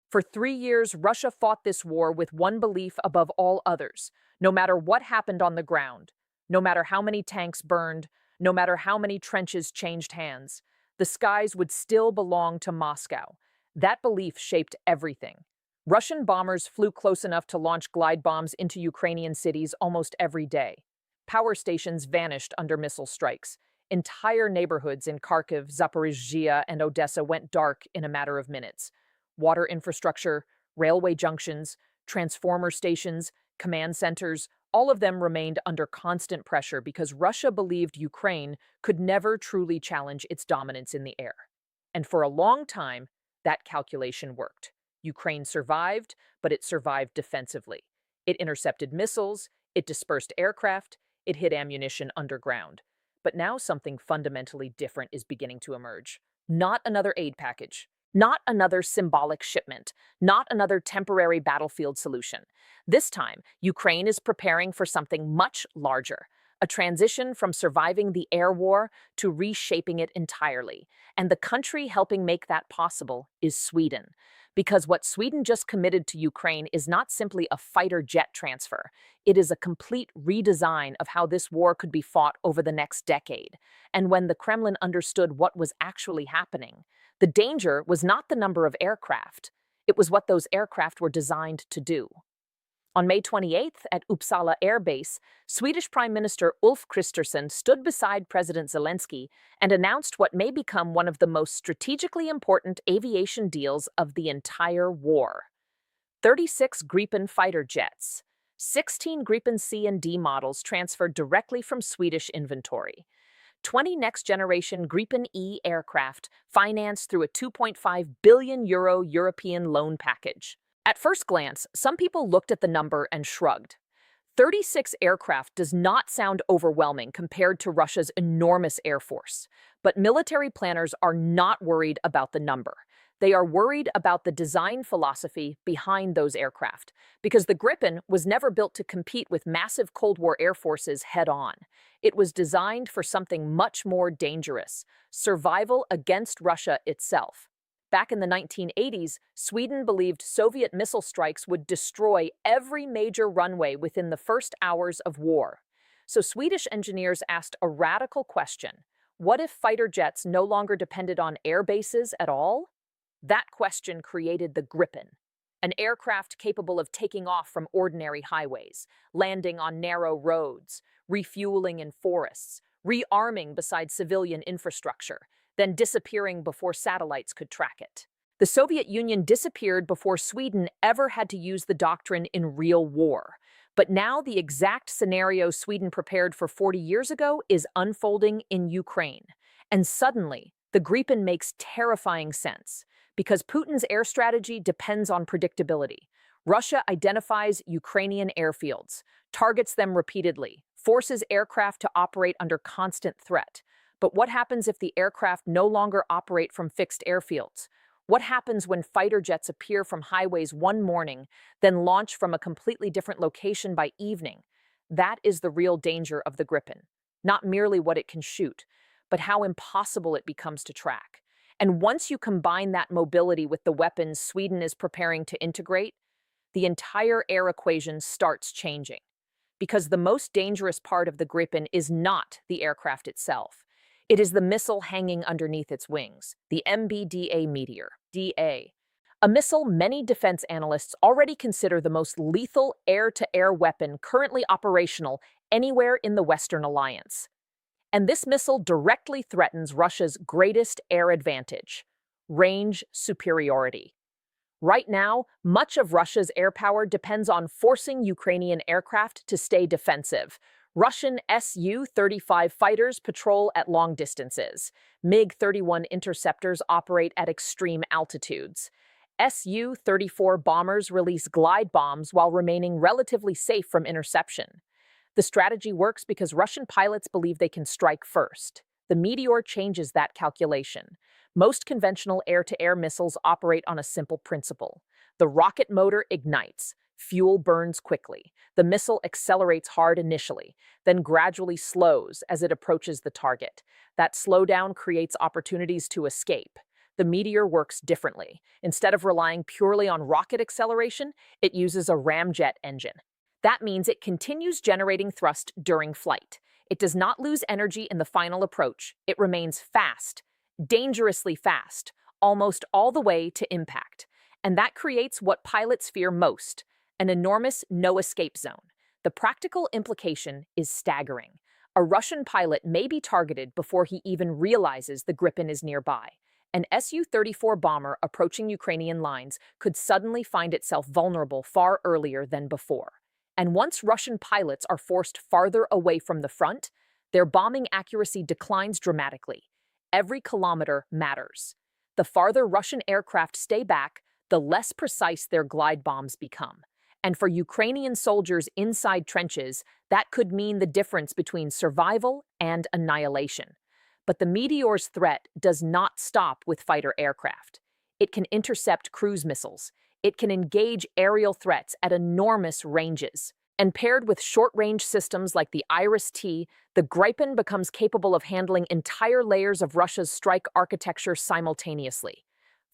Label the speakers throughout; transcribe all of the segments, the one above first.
Speaker 1: For 3 years, Russia fought this war with one belief above all others. No matter what happened on the ground, no matter how many tanks burned, no matter how many trenches changed hands, the skies would still belong to Moscow. That belief shaped everything. Russian bombers flew close enough to launch glide bombs into Ukrainian cities almost every day. Power stations vanished under missile strikes. Entire neighborhoods in Kharkiv, Zaporizhzhia, and Odessa went dark in a matter of minutes. Water infrastructure, railway junctions, transformer stations, command centers, all of them remained under constant pressure because Russia believed Ukraine could never truly challenge its dominance in the air. And for a long time, that calculation worked. Ukraine survived, but it survived defensively. It intercepted missiles, it dispersed aircraft, it hid ammunition underground. But now something fundamentally different is beginning to emerge. Not another aid package. Not another symbolic shipment, not another temporary battlefield solution. This time, Ukraine is preparing for something much larger, a transition from surviving the air war to reshaping it entirely. And the country helping make that possible is Sweden. Because what Sweden just committed to Ukraine is not simply a fighter jet transfer. It is a complete redesign of how this war could be fought over the next decade. And when the Kremlin understood what was actually happening, the danger was not the number of aircraft. It was what those aircraft were designed to do. On May 28th, at Uppsala Air Base, Swedish Prime Minister Ulf Kristersson stood beside President Zelensky and announced what may become one of the most strategically important aviation deals of the entire war. 36 Gripen fighter jets, 16 Gripen C and D models transferred directly from Swedish inventory, 20 next-generation Gripen E aircraft financed through a €2.5 billion European loan package. At first glance, some people looked at the number and shrugged. 36 aircraft does not sound overwhelming compared to Russia's enormous air force. But military planners are not worried about the number. They are worried about the design philosophy behind those aircraft, because the Gripen was never built to compete with massive Cold War air forces head-on. It was designed for something much more dangerous: survival against Russia itself. Back in the 1980s, Sweden believed Soviet missile strikes would destroy every major runway within the first hours of war. So Swedish engineers asked a radical question: what if fighter jets no longer depended on air bases at all? That question created the Gripen, an aircraft capable of taking off from ordinary highways, landing on narrow roads, refueling in forests, rearming beside civilian infrastructure, then disappearing before satellites could track it. The Soviet Union disappeared before Sweden ever had to use the doctrine in real war. But now the exact scenario Sweden prepared for 40 years ago is unfolding in Ukraine. And suddenly, the Gripen makes terrifying sense, because Putin's air strategy depends on predictability. Russia identifies Ukrainian airfields, targets them repeatedly, forces aircraft to operate under constant threat. But what happens if the aircraft no longer operate from fixed airfields? What happens when fighter jets appear from highways one morning, then launch from a completely different location by evening? That is the real danger of the Gripen. Not merely what it can shoot, but how impossible it becomes to track. And once you combine that mobility with the weapons Sweden is preparing to integrate, the entire air equation starts changing. Because the most dangerous part of the Gripen is not the aircraft itself. It is the missile hanging underneath its wings, the MBDA Meteor, DA. A missile many defense analysts already consider the most lethal air-to-air weapon currently operational anywhere in the Western alliance. And this missile directly threatens Russia's greatest air advantage: range superiority. Right now, much of Russia's air power depends on forcing Ukrainian aircraft to stay defensive. Russian Su-35 fighters patrol at long distances. MiG-31 interceptors operate at extreme altitudes. Su-34 bombers release glide bombs while remaining relatively safe from interception. The strategy works because Russian pilots believe they can strike first. The Meteor changes that calculation. Most conventional air-to-air missiles operate on a simple principle. The rocket motor ignites. Fuel burns quickly. The missile accelerates hard initially, then gradually slows as it approaches the target. That slowdown creates opportunities to escape. the Meteor works differently. Instead of relying purely on rocket acceleration, it uses a ramjet engine. That means it continues generating thrust during flight. It does not lose energy in the final approach. It remains fast, dangerously fast, almost all the way to impact. And that creates what pilots fear most, an enormous no-escape zone. The practical implication is staggering. A Russian pilot may be targeted before he even realizes the Gripen is nearby. An Su-34 bomber approaching Ukrainian lines could suddenly find itself vulnerable far earlier than before. And once Russian pilots are forced farther away from the front, their bombing accuracy declines dramatically. Every kilometer matters. The farther Russian aircraft stay back, the less precise their glide bombs become. And for Ukrainian soldiers inside trenches, that could mean the difference between survival and annihilation. But the Meteor's threat does not stop with fighter aircraft. It can intercept cruise missiles. It can engage aerial threats at enormous ranges. And paired with short-range systems like the Iris-T, the Gripen becomes capable of handling entire layers of Russia's strike architecture simultaneously.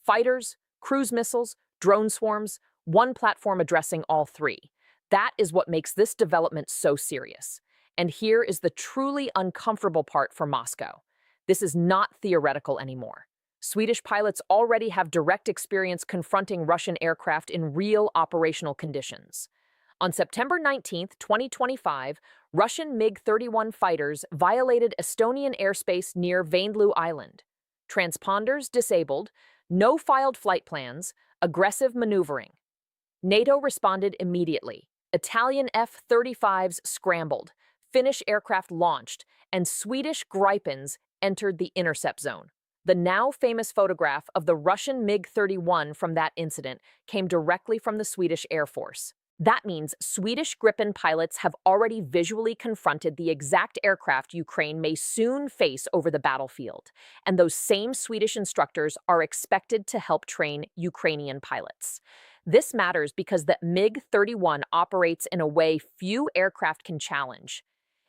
Speaker 1: Fighters, cruise missiles, drone swarms, one platform addressing all three. That is what makes this development so serious. And here is the truly uncomfortable part for Moscow. This is not theoretical anymore. Swedish pilots already have direct experience confronting Russian aircraft in real operational conditions. On September 19, 2025, Russian MiG-31 fighters violated Estonian airspace near Vaindloo Island. Transponders disabled, no filed flight plans, aggressive maneuvering. NATO responded immediately. Italian F-35s scrambled, Finnish aircraft launched, and Swedish Gripens entered the intercept zone. The now famous photograph of the Russian MiG-31 from that incident came directly from the Swedish Air Force. That means Swedish Gripen pilots have already visually confronted the exact aircraft Ukraine may soon face over the battlefield, and those same Swedish instructors are expected to help train Ukrainian pilots. This matters because the MiG-31 operates in a way few aircraft can challenge.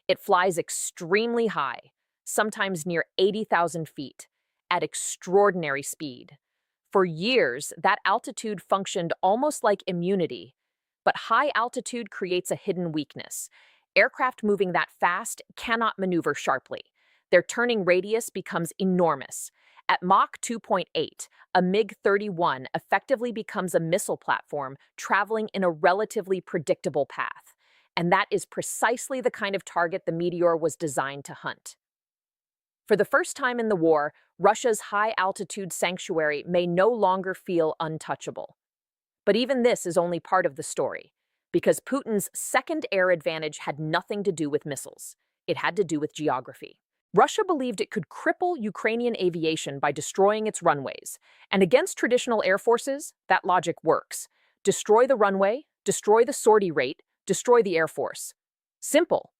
Speaker 1: It flies extremely high, sometimes near 80,000 feet, at extraordinary speed. For years, that altitude functioned almost like immunity. But high altitude creates a hidden weakness. Aircraft moving that fast cannot maneuver sharply. Their turning radius becomes enormous. At Mach 2.8, a MiG-31 effectively becomes a missile platform traveling in a relatively predictable path. And that is precisely the kind of target the Meteor was designed to hunt. For the first time in the war, Russia's high-altitude sanctuary may no longer feel untouchable. But even this is only part of the story, because Putin's second air advantage had nothing to do with missiles. It had to do with geography. Russia believed it could cripple Ukrainian aviation by destroying its runways. And against traditional air forces, that logic works. Destroy the runway, destroy the sortie rate, destroy the air force. Simple.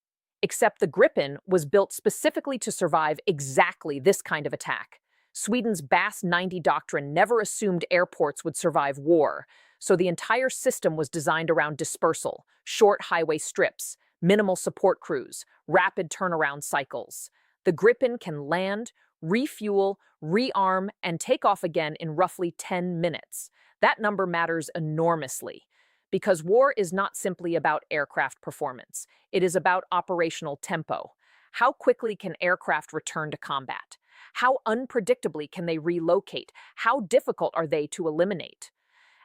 Speaker 1: Except the Gripen was built specifically to survive exactly this kind of attack. Sweden's BAS 90 doctrine never assumed airports would survive war, so the entire system was designed around dispersal, short highway strips, minimal support crews, rapid turnaround cycles. The Gripen can land, refuel, rearm, and take off again in roughly 10 minutes. That number matters enormously, because war is not simply about aircraft performance. It is about operational tempo. How quickly can aircraft return to combat? How unpredictably can they relocate? How difficult are they to eliminate?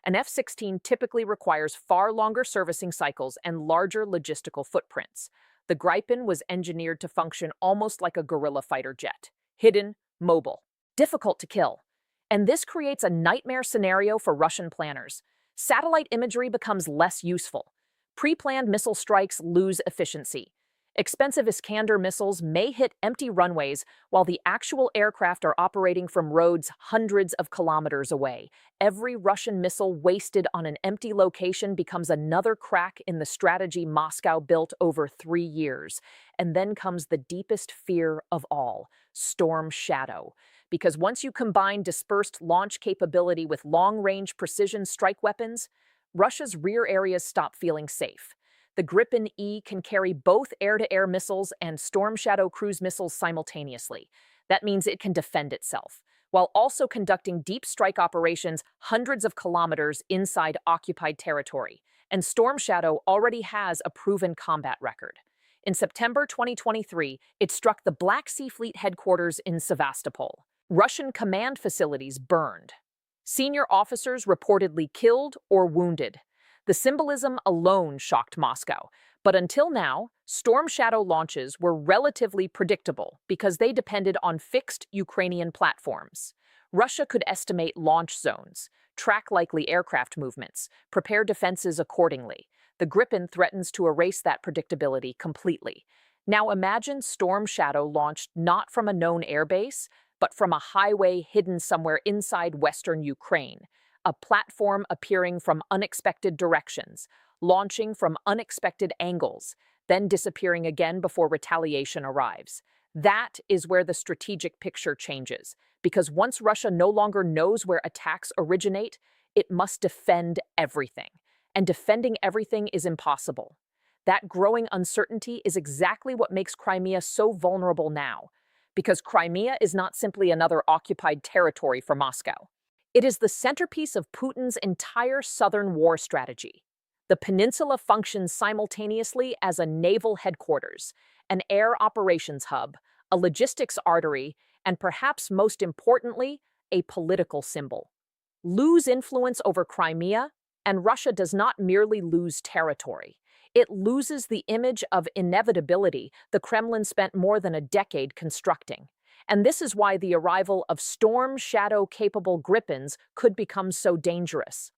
Speaker 1: An F-16 typically requires far longer servicing cycles and larger logistical footprints. The Gripen was engineered to function almost like a guerrilla fighter jet. Hidden, mobile, difficult to kill. And this creates a nightmare scenario for Russian planners. Satellite imagery becomes less useful. Pre-planned missile strikes lose efficiency. Expensive Iskander missiles may hit empty runways while the actual aircraft are operating from roads hundreds of kilometers away. Every Russian missile wasted on an empty location becomes another crack in the strategy Moscow built over 3 years. And then comes the deepest fear of all, Storm Shadow. Because once you combine dispersed launch capability with long-range precision strike weapons, Russia's rear areas stop feeling safe. The Gripen E can carry both air-to-air missiles and Storm Shadow cruise missiles simultaneously. That means it can defend itself. while also conducting deep strike operations hundreds of kilometers inside occupied territory. And Storm Shadow already has a proven combat record. In September 2023, it struck the Black Sea Fleet headquarters in Sevastopol. Russian command facilities burned. Senior officers reportedly killed or wounded. The symbolism alone shocked Moscow. But until now, Storm Shadow launches were relatively predictable because they depended on fixed Ukrainian platforms. Russia could estimate launch zones, track likely aircraft movements, prepare defenses accordingly. The Gripen threatens to erase that predictability completely. Now imagine Storm Shadow launched not from a known airbase, but from a highway hidden somewhere inside western Ukraine, a platform appearing from unexpected directions, launching from unexpected angles, then disappearing again before retaliation arrives. That is where the strategic picture changes, because once Russia no longer knows where attacks originate, it must defend everything. And defending everything is impossible. That growing uncertainty is exactly what makes Crimea so vulnerable now, because Crimea is not simply another occupied territory for Moscow. It is the centerpiece of Putin's entire southern war strategy. The peninsula functions simultaneously as a naval headquarters, an air operations hub, a logistics artery, and perhaps most importantly, a political symbol. Lose influence over Crimea, and Russia does not merely lose territory. It loses the image of inevitability the Kremlin spent more than a decade constructing. And this is why the arrival of Storm Shadow-capable Gripens could become so dangerous.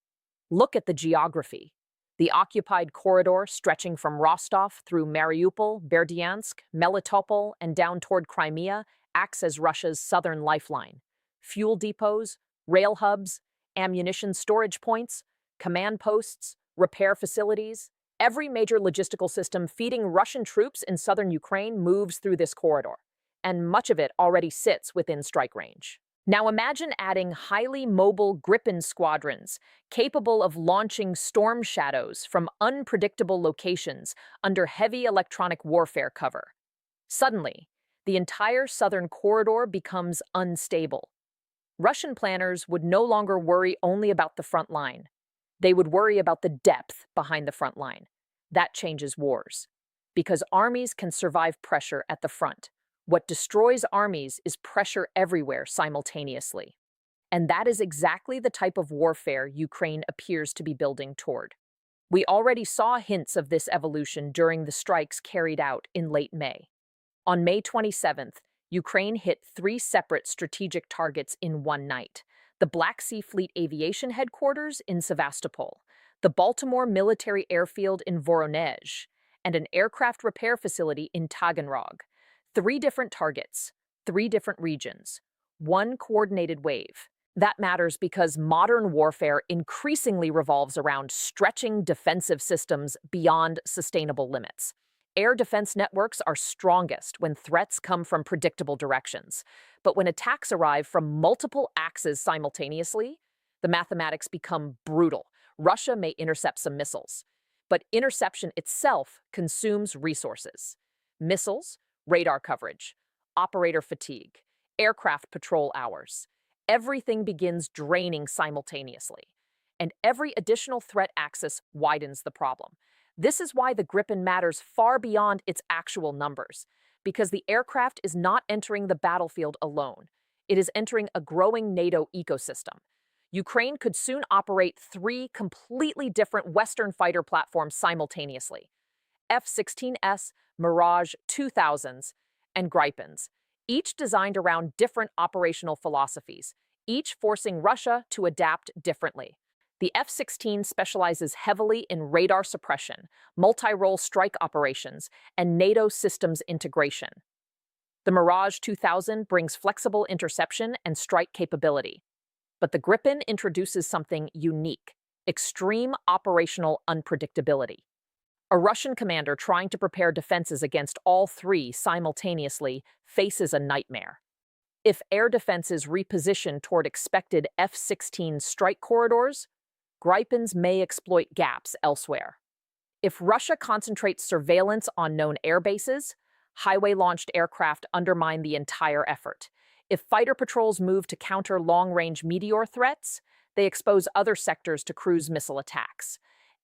Speaker 1: Look at the geography. The occupied corridor stretching from Rostov through Mariupol, Berdyansk, Melitopol, and down toward Crimea acts as Russia's southern lifeline. Fuel depots, rail hubs, ammunition storage points, command posts, repair facilities. Every major logistical system feeding Russian troops in southern Ukraine moves through this corridor, and much of it already sits within strike range. Now imagine adding highly mobile Gripen squadrons capable of launching storm shadows from unpredictable locations under heavy electronic warfare cover. Suddenly, the entire southern corridor becomes unstable. Russian planners would no longer worry only about the front line. They would worry about the depth behind the front line. That changes wars, because armies can survive pressure at the front. What destroys armies is pressure everywhere simultaneously. And that is exactly the type of warfare Ukraine appears to be building toward. We already saw hints of this evolution during the strikes carried out in late May. On May 27th, Ukraine hit 3 separate strategic targets in one night: the Black Sea Fleet Aviation Headquarters in Sevastopol, the Baltimore Military Airfield in Voronezh, and an aircraft repair facility in Taganrog. 3 different targets, 3 different regions, 1 coordinated wave. That matters because modern warfare increasingly revolves around stretching defensive systems beyond sustainable limits. Air defense networks are strongest when threats come from predictable directions. But when attacks arrive from multiple axes simultaneously, the mathematics become brutal. Russia may intercept some missiles, but interception itself consumes resources. Missiles, radar coverage, operator fatigue, aircraft patrol hours. Everything begins draining simultaneously, and every additional threat axis widens the problem. This is why the Gripen matters far beyond its actual numbers, because the aircraft is not entering the battlefield alone. It is entering a growing NATO ecosystem. Ukraine could soon operate 3 completely different Western fighter platforms simultaneously: F-16S, Mirage 2000s, and Gripens, each designed around different operational philosophies, each forcing Russia to adapt differently. The F-16 specializes heavily in radar suppression, multi-role strike operations, and NATO systems integration. The Mirage 2000 brings flexible interception and strike capability. But the Gripen introduces something unique: extreme operational unpredictability. A Russian commander trying to prepare defenses against all 3 simultaneously faces a nightmare. If air defenses reposition toward expected F-16 strike corridors, Gripens may exploit gaps elsewhere. If Russia concentrates surveillance on known air bases, highway-launched aircraft undermine the entire effort. If fighter patrols move to counter long-range meteor threats, they expose other sectors to cruise missile attacks.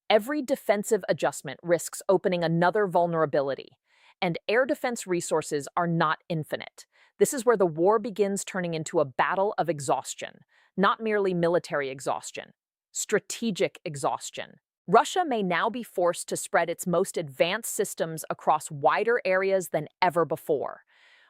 Speaker 1: Every defensive adjustment risks opening another vulnerability, and air defense resources are not infinite. This is where the war begins turning into a battle of exhaustion, not merely military exhaustion, strategic exhaustion. Russia may now be forced to spread its most advanced systems across wider areas than ever before.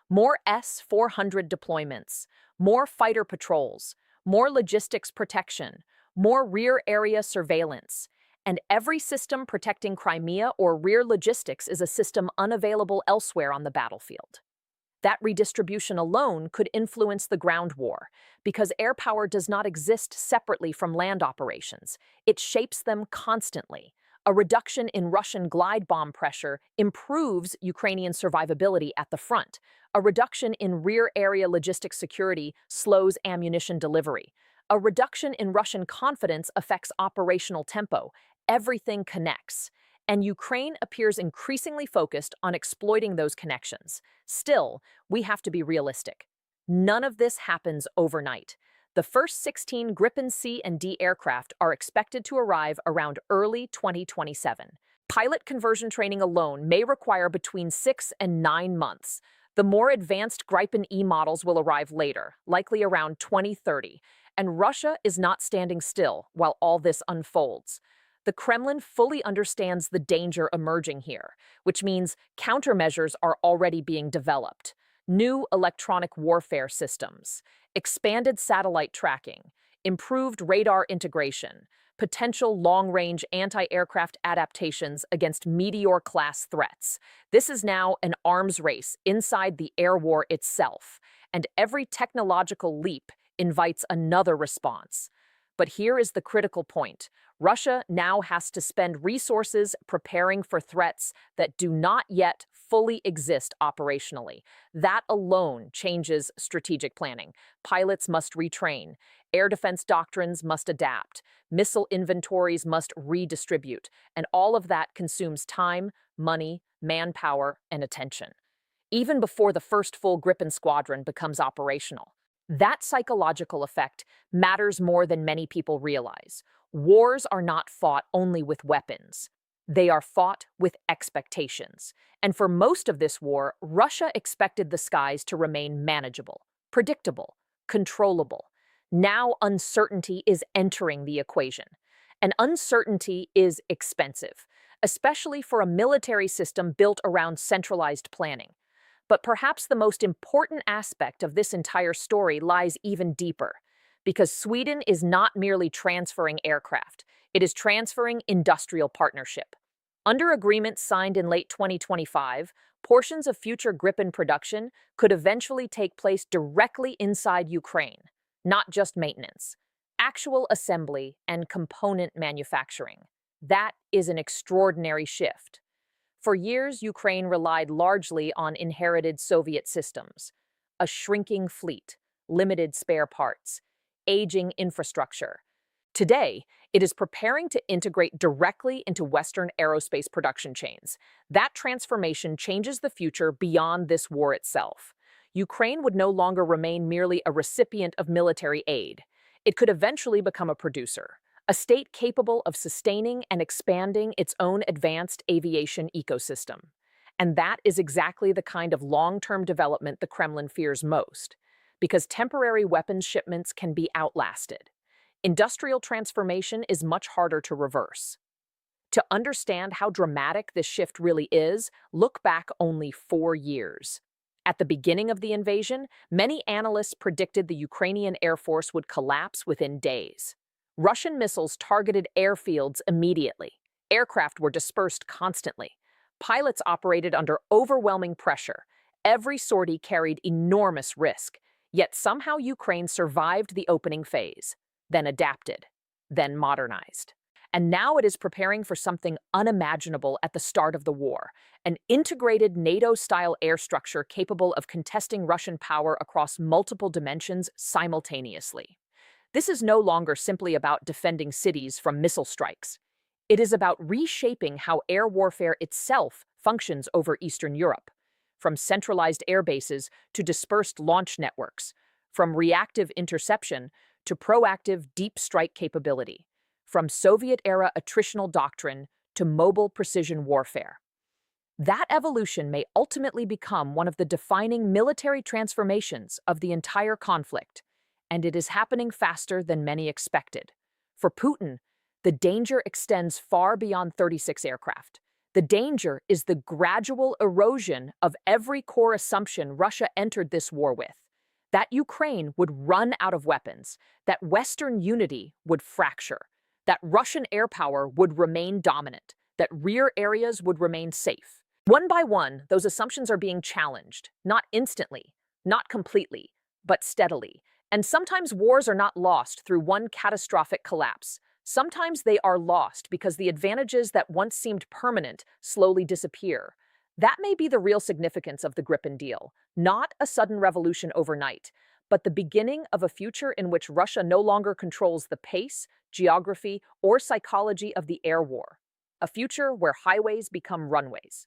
Speaker 1: More S-400 deployments, more fighter patrols, more logistics protection, more rear area surveillance, and every system protecting Crimea or rear logistics is a system unavailable elsewhere on the battlefield. That redistribution alone could influence the ground war, because air power does not exist separately from land operations. It shapes them constantly. A reduction in Russian glide bomb pressure improves Ukrainian survivability at the front. A reduction in rear area logistics security slows ammunition delivery. A reduction in Russian confidence affects operational tempo. Everything connects, and Ukraine appears increasingly focused on exploiting those connections. Still, we have to be realistic. None of this happens overnight. The first 16 Gripens C and D aircraft are expected to arrive around early 2027. Pilot conversion training alone may require between 6 and 9 months. The more advanced Gripen E models will arrive later, likely around 2030, and Russia is not standing still while all this unfolds. The Kremlin fully understands the danger emerging here, which means countermeasures are already being developed. New electronic warfare systems, expanded satellite tracking, improved radar integration, potential long-range anti-aircraft adaptations against meteor-class threats. This is now an arms race inside the air war itself, and every technological leap invites another response. But here is the critical point. Russia now has to spend resources preparing for threats that do not yet fully exist operationally. That alone changes strategic planning. Pilots must retrain. Air defense doctrines must adapt. Missile inventories must redistribute. And all of that consumes time, money, manpower, and attention, even before the first full Gripen squadron becomes operational. That psychological effect matters more than many people realize. Wars are not fought only with weapons. They are fought with expectations. And for most of this war, Russia expected the skies to remain manageable, predictable, controllable. Now uncertainty is entering the equation. And uncertainty is expensive, especially for a military system built around centralized planning. But perhaps the most important aspect of this entire story lies even deeper, because Sweden is not merely transferring aircraft, it is transferring industrial partnership. Under agreements signed in late 2025, portions of future Gripen production could eventually take place directly inside Ukraine, not just maintenance, actual assembly and component manufacturing. That is an extraordinary shift. For years, Ukraine relied largely on inherited Soviet systems, a shrinking fleet, limited spare parts, aging infrastructure. Today, it is preparing to integrate directly into Western aerospace production chains. That transformation changes the future beyond this war itself. Ukraine would no longer remain merely a recipient of military aid. It could eventually become a producer, a state capable of sustaining and expanding its own advanced aviation ecosystem. And that is exactly the kind of long-term development the Kremlin fears most, because temporary weapons shipments can be outlasted. Industrial transformation is much harder to reverse. To understand how dramatic this shift really is, look back only 4 years. At the beginning of the invasion, many analysts predicted the Ukrainian Air Force would collapse within days. Russian missiles targeted airfields immediately. Aircraft were dispersed constantly. Pilots operated under overwhelming pressure. Every sortie carried enormous risk. Yet somehow Ukraine survived the opening phase, then adapted, then modernized. And now it is preparing for something unimaginable at the start of the war, an integrated NATO-style air structure capable of contesting Russian power across multiple dimensions simultaneously. This is no longer simply about defending cities from missile strikes. It is about reshaping how air warfare itself functions over Eastern Europe, from centralized air bases to dispersed launch networks, from reactive interception to proactive deep strike capability, from Soviet-era attritional doctrine to mobile precision warfare. That evolution may ultimately become one of the defining military transformations of the entire conflict, and it is happening faster than many expected. For Putin, the danger extends far beyond 36 aircraft. The danger is the gradual erosion of every core assumption Russia entered this war with. That Ukraine would run out of weapons, that Western unity would fracture, that Russian air power would remain dominant, that rear areas would remain safe. One by one, those assumptions are being challenged, not instantly, not completely, but steadily. And sometimes wars are not lost through one catastrophic collapse. Sometimes they are lost because the advantages that once seemed permanent slowly disappear. That may be the real significance of the Gripens deal, not a sudden revolution overnight, but the beginning of a future in which Russia no longer controls the pace, geography, or psychology of the air war. A future where highways become runways,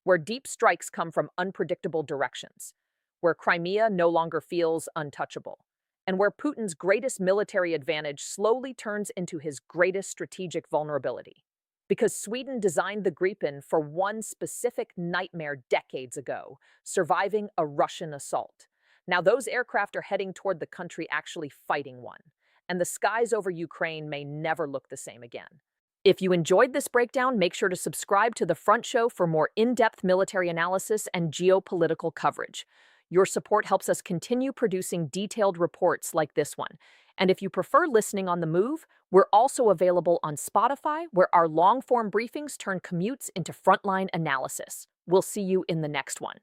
Speaker 1: where deep strikes come from unpredictable directions, where Crimea no longer feels untouchable, and where Putin's greatest military advantage slowly turns into his greatest strategic vulnerability. Because Sweden designed the Gripen for one specific nightmare decades ago, surviving a Russian assault. Now those aircraft are heading toward the country actually fighting one, and the skies over Ukraine may never look the same again. If you enjoyed this breakdown, make sure to subscribe to The Front Show for more in-depth military analysis and geopolitical coverage. Your support helps us continue producing detailed reports like this one. And if you prefer listening on the move, we're also available on Spotify, where our long-form briefings turn commutes into frontline analysis. We'll see you in the next one.